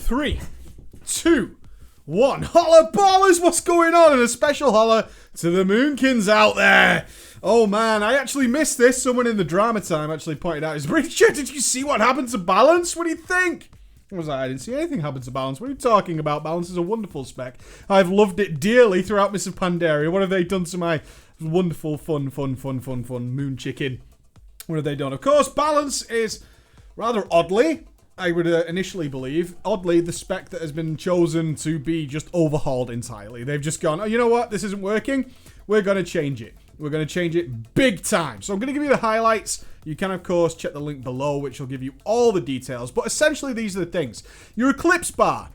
3, 2, 1. Holla ballers, what's going on? And a special holla to the Moonkins out there. Oh man, I actually missed this. Someone in the drama time actually pointed out, "Is Richard, did you see what happened to balance? What do you think?" I was like, I didn't see anything happen to balance. What are you talking about? Balance is a wonderful spec. I've loved it dearly throughout Mists of Pandaria. What have they done to my wonderful, fun moon chicken? What have they done? Of course, balance is rather oddly, I would initially believe, oddly, the spec that has been chosen to be just overhauled entirely. They've just gone, oh, you know what? This isn't working. We're going to change it. We're going to change it big time. So I'm going to give you the highlights. You can, of course, check the link below, which will give you all the details. But essentially, these are the things. Your Eclipse bar.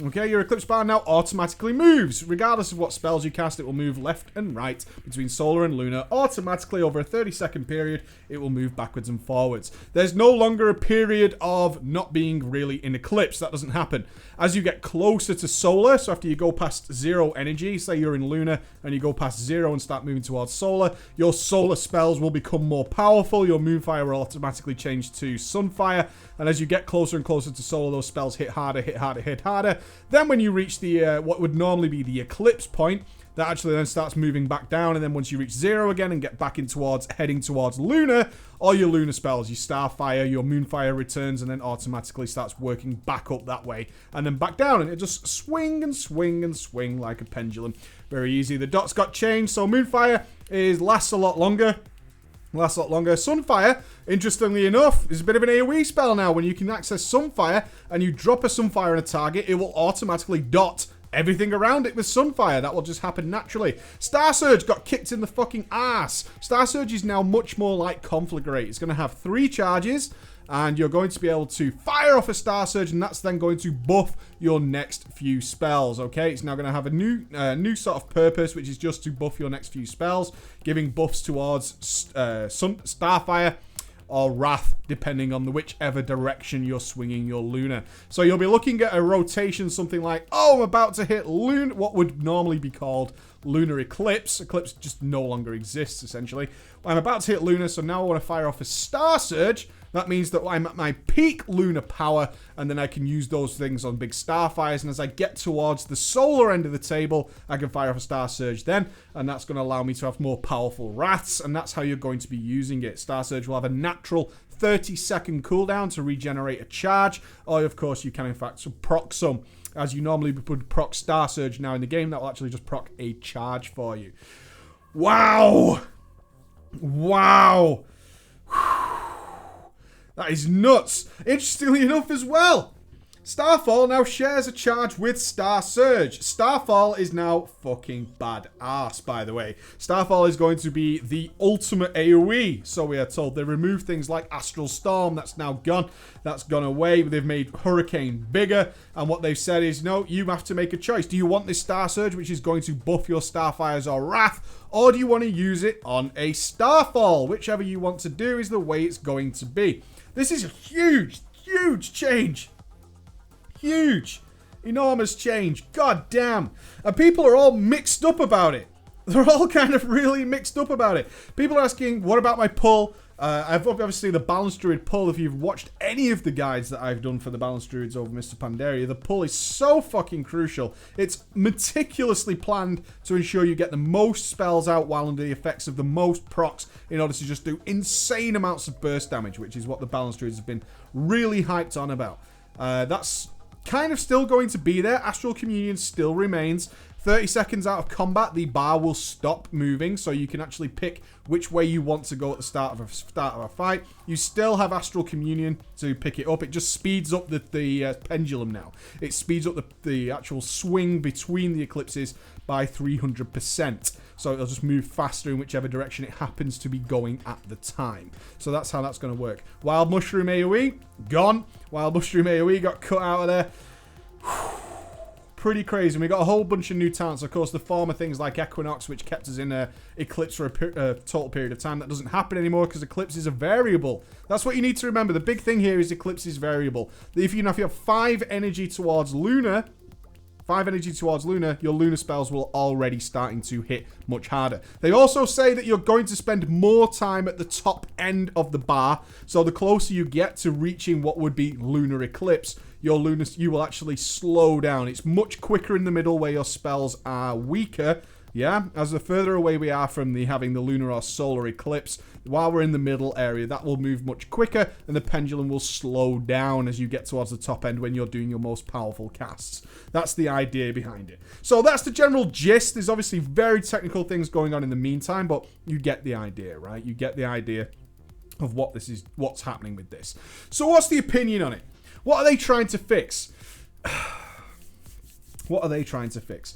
Okay, your Eclipse bar now automatically moves. Regardless of what spells you cast, it will move left and right between solar and lunar. Automatically, over a 30-second period, it will move backwards and forwards. There's no longer a period of not being really in Eclipse. That doesn't happen. As you get closer to solar, so after you go past 0 energy, say you're in lunar and you go past 0 and start moving towards solar, your solar spells will become more powerful. Your Moonfire will automatically change to Sunfire. And as you get closer and closer to solar, those spells hit harder, hit harder, hit harder. Then when you reach the what would normally be the Eclipse point, that actually then starts moving back down. And then once you reach 0 again and get back in towards, heading towards lunar, all your lunar spells, your Starfire, your Moonfire returns and then automatically starts working back up that way. And then back down. And it just swing and swing and swing like a pendulum. Very easy. The dots got changed. So Moonfire lasts a lot longer. Sunfire, interestingly enough, is a bit of an AoE spell now. When you can access Sunfire and you drop a Sunfire on a target, it will automatically dot everything around it with Sunfire. That will just happen naturally. Star Surge got kicked in the fucking ass. Star Surge is now much more like Conflagrate. It's going to have 3 charges. And you're going to be able to fire off a Star Surge, and that's then going to buff your next few spells, okay? It's now going to have a new sort of purpose, which is just to buff your next few spells, giving buffs towards Starfire or Wrath, depending on whichever direction you're swinging your Lunar. So you'll be looking at a rotation, something like, oh, I'm about to hit what would normally be called Lunar Eclipse. Eclipse just no longer exists, essentially. I'm about to hit Lunar, so now I want to fire off a Star Surge. That means that I'm at my peak lunar power, and then I can use those things on big Starfires. And as I get towards the solar end of the table, I can fire off a Star Surge then, and that's going to allow me to have more powerful Wraths, and that's how you're going to be using it. Star Surge will have a natural 30-second cooldown to regenerate a charge, or of course you can in fact proc some. As you normally would proc Star Surge now in the game, that will actually just proc a charge for you. Wow! Wow! That is nuts. Interestingly enough as well, Starfall now shares a charge with Star Surge. Starfall is now fucking badass, by the way. Starfall is going to be the ultimate AoE, so we are told. They removed things like Astral Storm. That's now gone. That's gone away. They've made Hurricane bigger, and what they've said is, no, you have to make a choice. Do you want this Star Surge, which is going to buff your Starfires or Wrath, or do you want to use it on a Starfall? Whichever you want to do is the way it's going to be. This is a huge, huge change. Huge. Enormous change. God damn. And people are all mixed up about it. They're all kind of really mixed up about it. People are asking, what about my pull? I've obviously the Balanced Druid pull. If you've watched any of the guides that I've done for the Balanced Druids over Mists of Pandaria, the pull is so fucking crucial. It's meticulously planned to ensure you get the most spells out while under the effects of the most procs in order to just do insane amounts of burst damage, which is what the Balanced Druids have been really hyped on about. That's kind of still going to be there. Astral Communion still remains. 30 seconds out of combat, the bar will stop moving, so you can actually pick which way you want to go at the start of a fight. You still have Astral Communion to pick it up. It just speeds up the pendulum now. It speeds up the actual swing between the eclipses by 300%. So it'll just move faster in whichever direction it happens to be going at the time. So that's how that's going to work. Wild Mushroom AoE, gone. Wild Mushroom AoE got cut out of there. Pretty crazy. And we got a whole bunch of new talents. Of course, the former things like Equinox, which kept us in Eclipse for a total period of time. That doesn't happen anymore because Eclipse is a variable. That's what you need to remember. The big thing here is Eclipse is variable. If you have 5 energy towards Lunar, 5 energy towards lunar, your lunar spells will already starting to hit much harder. They also say that you're going to spend more time at the top end of the bar. So the closer you get to reaching what would be lunar eclipse, you will actually slow down. It's much quicker in the middle where your spells are weaker. Yeah, as the further away we are from having the lunar or solar eclipse, while we're in the middle area, that will move much quicker, and the pendulum will slow down as you get towards the top end when you're doing your most powerful casts. That's the idea behind it. So that's the general gist. There's obviously very technical things going on in the meantime, but you get the idea, right? You get the idea of what's happening with this. So what's the opinion on it? What are they trying to fix? What are they trying to fix?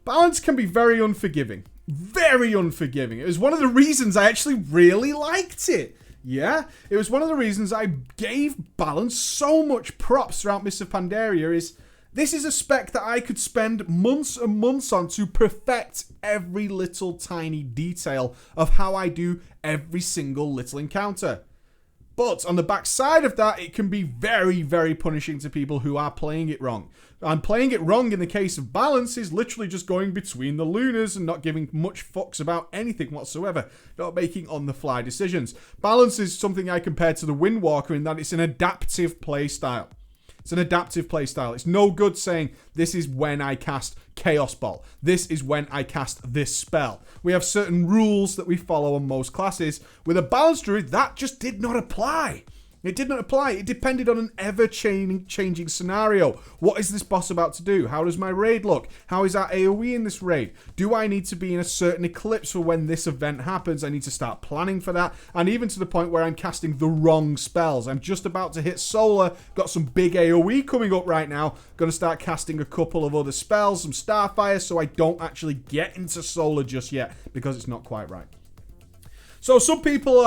Balance can be very unforgiving. Very unforgiving. It was one of the reasons I actually really liked it. Yeah? It was one of the reasons I gave Balance so much props throughout Mists of Pandaria is this is a spec that I could spend months and months on to perfect every little tiny detail of how I do every single little encounter. But on the backside of that, it can be very, very punishing to people who are playing it wrong. And playing it wrong in the case of Balance is literally just going between the lunars and not giving much fucks about anything whatsoever. Not making on-the-fly decisions. Balance is something I compare to the Windwalker in that it's an adaptive playstyle. It's an adaptive playstyle. It's no good saying, this is when I cast Chaos Ball. This is when I cast this spell. We have certain rules that we follow on most classes. With a Balanced Druid, that just did not apply. It did not apply. It depended on an ever-changing scenario. What is this boss about to do? How does my raid look? How is our AoE in this raid? Do I need to be in a certain eclipse for when this event happens? I need to start planning for that. And even to the point where I'm casting the wrong spells. I'm just about to hit solar. Got some big AoE coming up right now. Going to start casting a couple of other spells, some Starfire, so I don't actually get into solar just yet because it's not quite right. So some people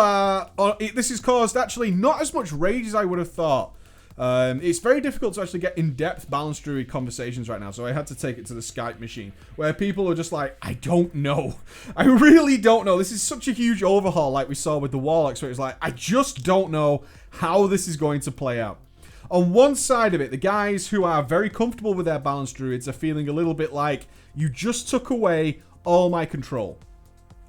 this has caused actually not as much rage as I would have thought. It's very difficult to actually get in-depth Balanced Druid conversations right now, so I had to take it to the Skype machine, where people are just like, I don't know. I really don't know. This is such a huge overhaul like we saw with the Warlocks, where it's like, I just don't know how this is going to play out. On one side of it, the guys who are very comfortable with their Balanced Druids are feeling a little bit like, you just took away all my control.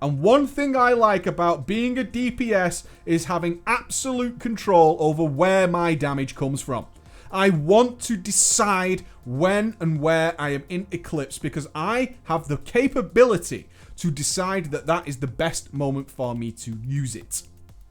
And one thing I like about being a DPS is having absolute control over where my damage comes from. I want to decide when and where I am in Eclipse because I have the capability to decide that that is the best moment for me to use it.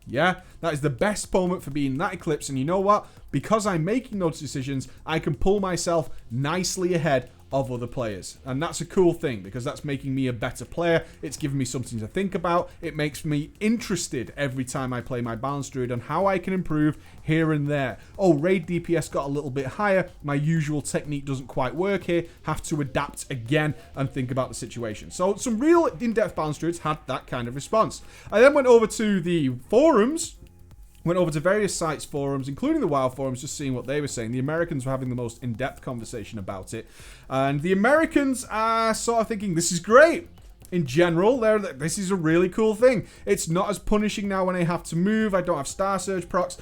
Yeah, that is the best moment for being in that Eclipse. And you know what? Because I'm making those decisions, I can pull myself nicely ahead of other players. And that's a cool thing because that's making me a better player. It's giving me something to think about. It makes me interested every time I play my Balanced Druid on how I can improve here and there. Oh, raid DPS got a little bit higher. My usual technique doesn't quite work here. Have to adapt again and think about the situation. So some real in-depth Balanced Druids had that kind of response. I then went over to the forums. Went over to various sites' forums, including the WoW forums, just seeing what they were saying. The Americans were having the most in-depth conversation about it. And the Americans are sort of thinking, this is great. In general, this is a really cool thing. It's not as punishing now when I have to move. I don't have Star Surge procs.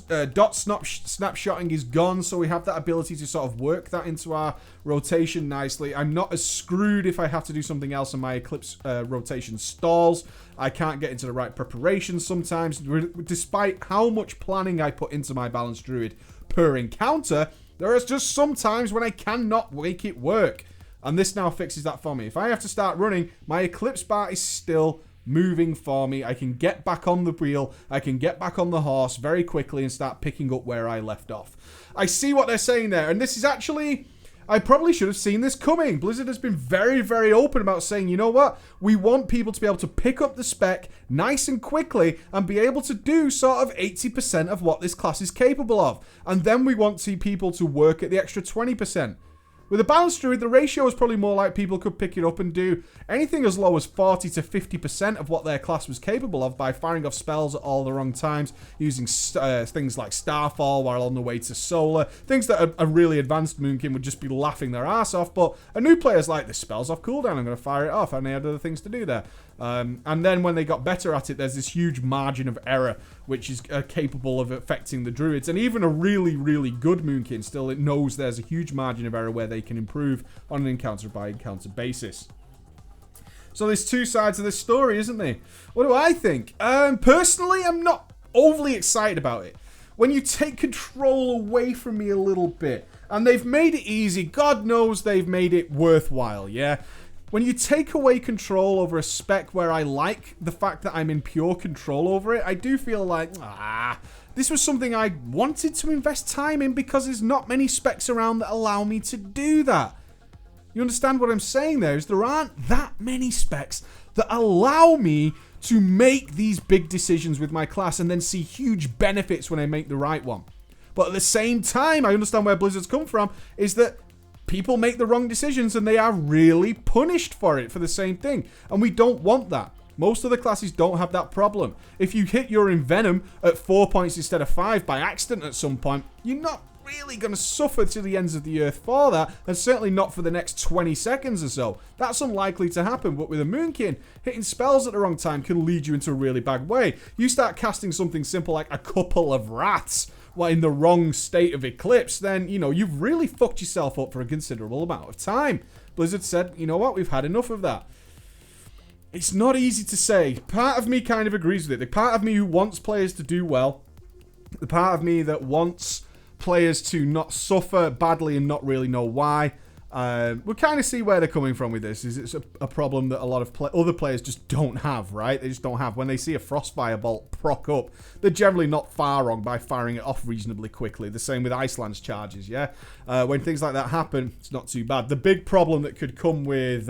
Dot snapshotting is gone, so we have that ability to sort of work that into our rotation nicely. I'm not as screwed if I have to do something else and my Eclipse rotation stalls. I can't get into the right preparations sometimes. Despite how much planning I put into my Balanced Druid per encounter, there is just some times when I cannot make it work. And this now fixes that for me. If I have to start running, my Eclipse bar is still moving for me. I can get back on the wheel. I can get back on the horse very quickly and start picking up where I left off. I see what they're saying there. And this is actually... I probably should have seen this coming. Blizzard has been very, very open about saying, you know what? We want people to be able to pick up the spec nice and quickly and be able to do sort of 80% of what this class is capable of. And then we want people to work at the extra 20%. With a Balanced Druid, the ratio is probably more like people could pick it up and do anything as low as 40 to 50% of what their class was capable of by firing off spells at all the wrong times, using things like Starfall while on the way to Solar, things that a really advanced Moonkin would just be laughing their ass off, but a new player's like, this spell's off cooldown, I'm going to fire it off, and they had other things to do there. And then when they got better at it, there's this huge margin of error, which is capable of affecting the Druids. And even a really, really good Moonkin still, it knows there's a huge margin of error where they can improve on an encounter-by-encounter basis. So there's two sides of this story, isn't there? What do I think? Personally, I'm not overly excited about it. When you take control away from me a little bit, and they've made it easy, God knows they've made it worthwhile, yeah? When you take away control over a spec where I like the fact that I'm in pure control over it, I do feel like, this was something I wanted to invest time in because there's not many specs around that allow me to do that. You understand what I'm saying there? Is there aren't that many specs that allow me to make these big decisions with my class and then see huge benefits when I make the right one. But at the same time, I understand where Blizzard's come from, is that people make the wrong decisions and they are really punished for it for the same thing. And we don't want that. Most of the classes don't have that problem. If you hit your Envenom at 4 points instead of 5 by accident at some point, you're not really going to suffer to the ends of the earth for that, and certainly not for the next 20 seconds or so. That's unlikely to happen, but with a Moonkin, hitting spells at the wrong time can lead you into a really bad way. You start casting something simple like a couple of rats while in the wrong state of Eclipse, then, you know, you've really fucked yourself up for a considerable amount of time. Blizzard said, you know what, we've had enough of that. It's not easy to say. Part of me kind of agrees with it. The part of me who wants players to do well, the part of me that wants players to not suffer badly and not really know why. We kind of see where they're coming from with this. Is it's a problem that a lot of other players just don't have, right? They just don't have. When they see a Frostfire bolt proc up, they're generally not far wrong by firing it off reasonably quickly. The same with Iceland's charges, yeah? When things like that happen, it's not too bad. The big problem that could come with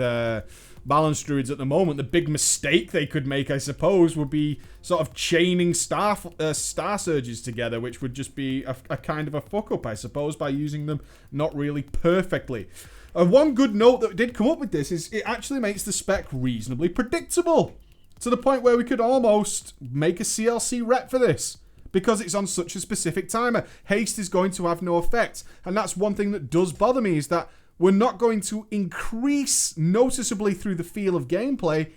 Balanced Druids at the moment, the big mistake they could make, I suppose, would be sort of chaining star surges together, which would just be a kind of a fuck up, I suppose, by using them not really perfectly. One good note that did come up with this is it actually makes the spec reasonably predictable, to the point where we could almost make a CLC rep for this, because it's on such a specific timer. Haste is going to have no effect, and that's one thing that does bother me, is that we're not going to increase noticeably through the feel of gameplay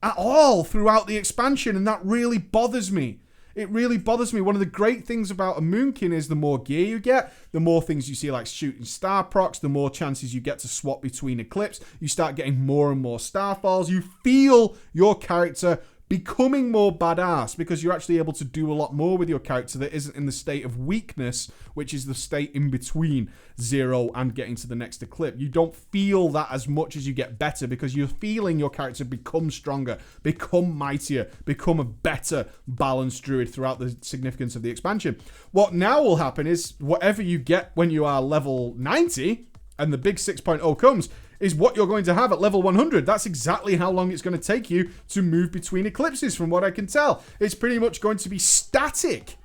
at all throughout the expansion, and that really bothers me. It really bothers me. One of the great things about a Moonkin is the more gear you get, the more things you see like shooting star procs, the more chances you get to swap between Eclipse. You start getting more and more starfalls. You feel your character becoming more badass because you're actually able to do a lot more with your character that isn't in the state of weakness, which is the state in between 0 and getting to the next Eclipse. You don't feel that as much as you get better because you're feeling your character become stronger, become mightier, become a better balanced druid throughout the significance of the expansion. What now will happen is whatever you get when you are level 90 and the big 6.0 comes, is what you're going to have at level 100. That's exactly how long it's going to take you to move between eclipses, from what I can tell. It's pretty much going to be static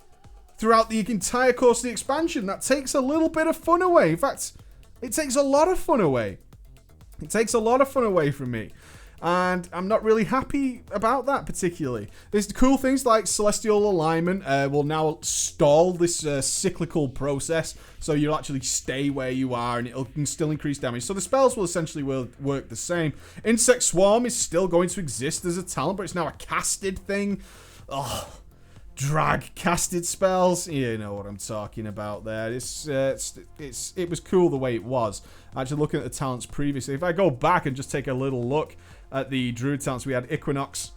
throughout the entire course of the expansion. That takes a little bit of fun away. In fact, it takes a lot of fun away. It takes a lot of fun away from me. And I'm not really happy about that particularly. There's cool things like Celestial Alignment will now stall this cyclical process, so you'll actually stay where you are and it can still increase damage. So the spells will essentially work the same. Insect Swarm is still going to exist as a talent, but it's now a casted thing. Oh, drag casted spells. You know what I'm talking about there. It was cool the way it was. Actually, looking at the talents previously, if I go back and just take a little look at the Druid talents, we had Equinox,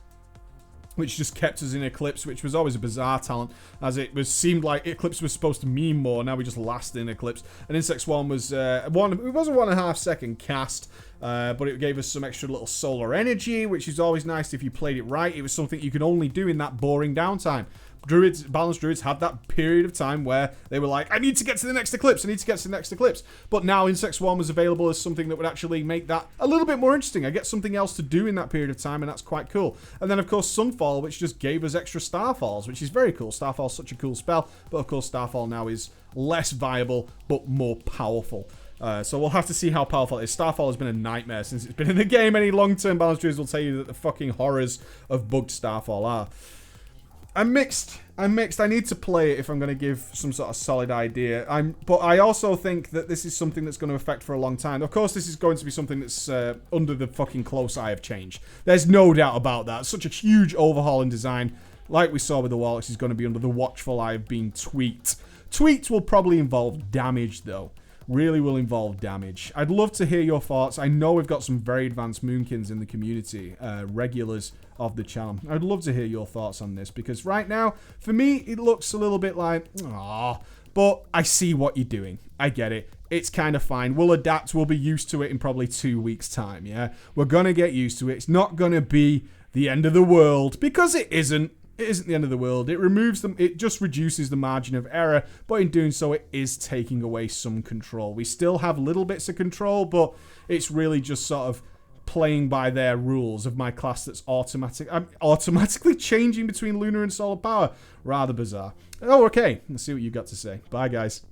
which just kept us in Eclipse, which was always a bizarre talent, as it seemed like Eclipse was supposed to mean more. Now we just last in Eclipse. And Insect Swarm was it was a 1.5 second cast, but it gave us some extra little solar energy, which is always nice if you played it right. It was something you could only do in that boring downtime. Balanced Druids had that period of time where they were like, I need to get to the next Eclipse, I need to get to the next Eclipse. But now Insect Swarm was available as something that would actually make that a little bit more interesting. I get something else to do in that period of time, and that's quite cool. And then, of course, Sunfall, which just gave us extra Starfalls, which is very cool. Starfall's such a cool spell, but of course Starfall now is less viable, but more powerful. So we'll have to see how powerful it is. Starfall has been a nightmare since it's been in the game. Any long-term Balanced Druids will tell you that the fucking horrors of bugged Starfall are. I'm mixed. I need to play it if I'm going to give some sort of solid idea. But I also think that this is something that's going to affect for a long time. Of course, this is going to be something that's under the fucking close eye of change. There's no doubt about that. Such a huge overhaul in design, like we saw with the Warlocks, is going to be under the watchful eye of being tweaked. Tweaks will probably involve damage, though. Really will involve damage. I'd love to hear your thoughts. I know we've got some very advanced Moonkins in the community, regulars of the channel. I'd love to hear your thoughts on this, because right now, for me, it looks a little bit like, ah, but I see what you're doing. I get it. It's kind of fine. We'll adapt. We'll be used to it in probably 2 weeks' time, yeah? We're going to get used to it. It's not going to be the end of the world, because it isn't. It isn't the end of the world. It removes them. It just reduces the margin of error, but in doing so, it is taking away some control. We still have little bits of control, but it's really just sort of playing by their rules of my class that's automatic. I'm automatically changing between lunar and solar power. Rather bizarre. Oh, okay. Let's see what you've got to say. Bye, guys.